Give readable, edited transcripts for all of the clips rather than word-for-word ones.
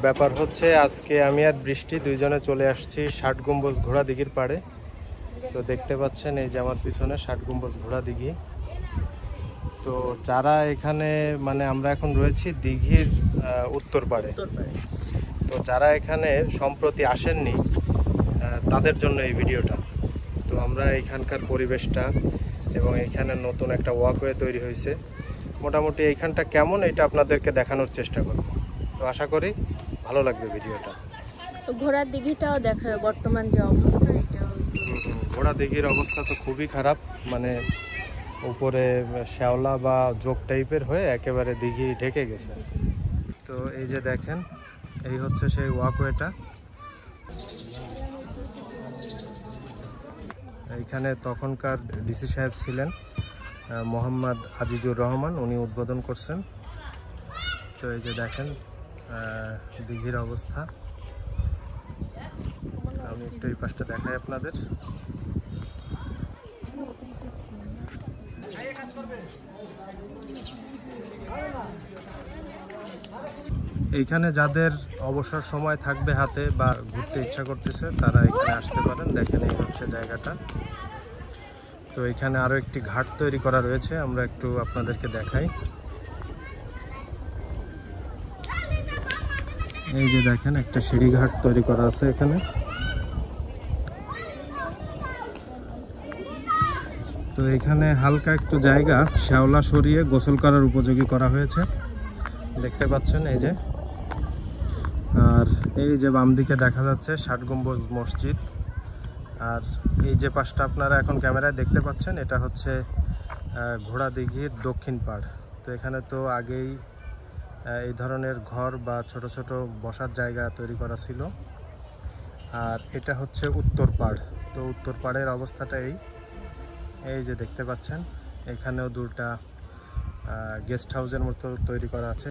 ব্যাপার হচ্ছে আজকে আমি আর বৃষ্টি দুইজনে চলে আসছি ৬০ গম্বুজ ঘোড়া দিঘির পাড়ে। তো দেখতে পাচ্ছেন এই যে আমার পিছনে ৬০ গম্বুজ ঘোড়া দিঘি। তো যারা এখানে মানে আমরা এখন রয়েছি দিঘির উত্তর পাড়ে, তো যারা এখানে সম্প্রতি আসেননি তাদের জন্য এই ভিডিওটা। তো আমরা এখানকার পরিবেশটা এবং এখানে নতুন একটা ওয়াকওয়ে তৈরি হয়েছে, মোটামুটি এইখানটা কেমন এটা আপনাদেরকে দেখানোর চেষ্টা করব। তো আশা করি ভালো লাগবে ভিডিওটা। ঘোড়ার দিঘিটাও দেখায় বর্তমান যে অবস্থা, এটাও ঘোড়া দিঘির অবস্থা তো খুবই খারাপ, মানে উপরে শ্যাওলা বা জোক টাইপের হয়ে একেবারে দিঘি ঢেকে গেছে। তো এই যে দেখেন এই হচ্ছে সেই ওয়াকওয়েটা। এইখানে তখনকার ডিসি সাহেব ছিলেন মোহাম্মদ আজিজুর রহমান, উনি উদ্বোধন করছেন। তো এই যে দেখেন দিঘির অবস্থা। আমি একটু এই পাশটা দেখাই আপনাদের। এইখানে যাদের অবসর সময় থাকবে হাতে বা ঘুরতে ইচ্ছা করতেছে তারা এখানে আসতে পারেন। দেখেন এই হচ্ছে জায়গাটা। তো এখানে আরো একটি ঘাট তৈরি করা রয়েছে, আমরা একটু আপনাদেরকে দেখাই। এই যে দেখেন একটা সিঁড়ি ঘাট তৈরি করা আছে এখানে। তো এখানে হালকা একটু জায়গা শ্যাওলা সরিয়ে গোসল করার উপযোগী করা হয়েছে, দেখতে পাচ্ছেন এই যে। আর এই যে বাম দিকে দেখা যাচ্ছে ৬০ গম্বুজ মসজিদ। আর এই যে পাশটা আপনারা এখন ক্যামেরায় দেখতে পাচ্ছেন এটা হচ্ছে ঘোড়া দিঘির দক্ষিণ পাড়। তো এখানে তো আগেই এই ধরনের ঘর বা ছোট ছোট বসার জায়গা তৈরি করা ছিল। আর এটা হচ্ছে উত্তর পাড়। তো উত্তর পাড়ের অবস্থাটা এই যে দেখতে পাচ্ছেন, এখানেও দুটা গেস্ট হাউসের মতো তৈরি করা আছে।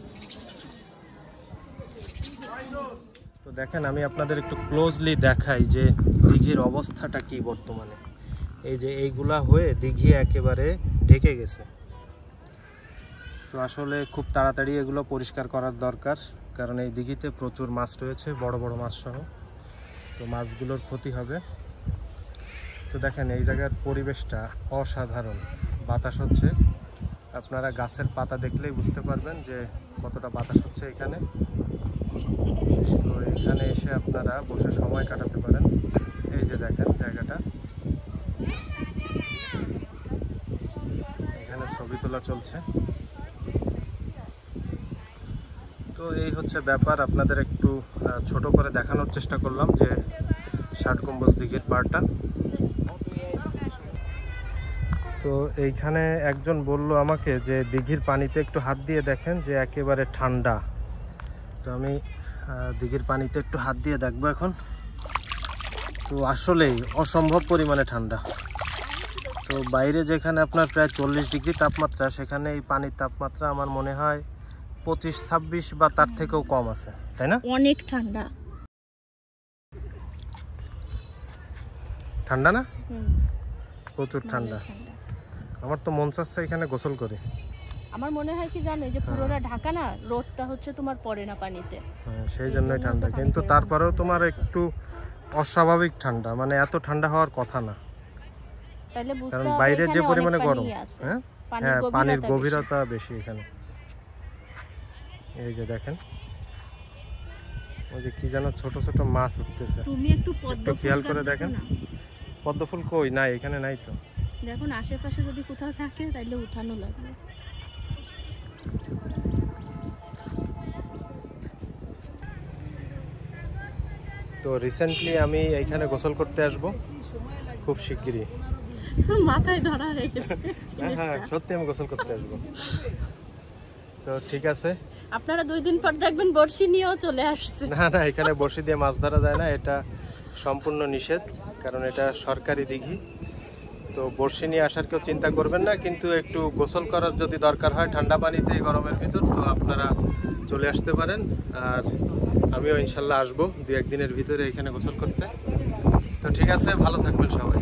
তো দেখেন আমি আপনাদের একটু ক্লোজলি দেখাই যে দিঘির অবস্থাটা কি বর্তমানে। এই যে এইগুলা হয়ে দিঘি একেবারে ঢেকে গেছে। তো আসলে খুব তাড়াতাড়ি এগুলো পরিষ্কার করার দরকার, কারণ এই দিঘিতে প্রচুর মাছ রয়েছে, বড় বড় মাছ সহ। তো মাছগুলোর ক্ষতি হবে। তো দেখেন এই জায়গার পরিবেশটা অসাধারণ, বাতাস হচ্ছে। আপনারা গাছের পাতা দেখলেই বুঝতে পারবেন যে কতটা বাতাস হচ্ছে এখানে। তো এখানে এসে আপনারা বসে সময় কাটাতে পারেন। এই যে দেখেন জায়গাটা, এখানে ছবি তোলা চলছে। তো এই হচ্ছে ব্যাপার, আপনাদের একটু ছোট করে দেখানোর চেষ্টা করলাম যে ৬০ গম্বুজ দিঘির পাড়টা। তো এইখানে একজন বলল আমাকে যে দিঘির পানিতে একটু হাত দিয়ে দেখেন যে একেবারে ঠান্ডা। তো আমি দিঘির পানিতে একটু হাত দিয়ে দেখবো এখন। তো আসলেই অসম্ভব পরিমাণে ঠান্ডা। তো বাইরে যেখানে আপনার প্রায় ৪০ ডিগ্রি তাপমাত্রা, সেখানে এই পানির তাপমাত্রা আমার মনে হয় ২৫-২৬ বা তার থেকেও কম আছে, তাই না? অনেক ঠান্ডা। ঠান্ডা না? প্রচুর ঠান্ডা। আমার তো মন চাচ্ছে এখানে গোসল করি। আমার মনে হয় কি জানো, যে পুরোটা ঢাকা না, রোদটা হচ্ছে তোমার পড়ে না পানিতে, সেই জন্যই ঠান্ডা। কিন্তু তারপরেও তোমার একটু অস্বাভাবিক ঠান্ডা, মানে এত ঠান্ডা হওয়ার কথা না। কারণ বাইরে যে পরিমাণে গরম, হ্যাঁ পানির গভীরতা বেশি এখানে। এই যে দেখেন ওই যে কি যেন ছোট ছোট মাছ উঠতেছে, তুমি একটু খেয়াল করে দেখেন। পদ্ম ফুল কই? নাই, এখানে নাই। তো দেখুন আশেপাশে যদি কোথাও থাকে তাহলে উঠানো লাগবে। তো রিসেন্টলি আমি এইখানে গোসল করতে আসব খুব শিগগিরই। মাথায় ধরা হয়ে গেছে। হ্যাঁ সত্যি আমি গোসল করতে আসব। তো ঠিক আছে, আপনারা 2 দিন পর দেখবেন বড়শি নিয়েও চলে আসছে। না না, এখানে বড়শি দিয়ে মাছ ধরা যায় না, এটা সম্পূর্ণ নিষেধ, কারণ এটা সরকারি দিঘি। তো বড়শি নিয়ে আসার কেউ চিন্তা করবেন না, কিন্তু একটু গোসল করার যদি দরকার হয় ঠান্ডা পানিতে গরমের ভিতর, তো আপনারা চলে আসতে পারেন। আর আমিও ইনশাল্লাহ আসবো 2-1 দিনের ভিতরে এখানে গোসল করতে। তো ঠিক আছে, ভালো থাকবেন সবাই।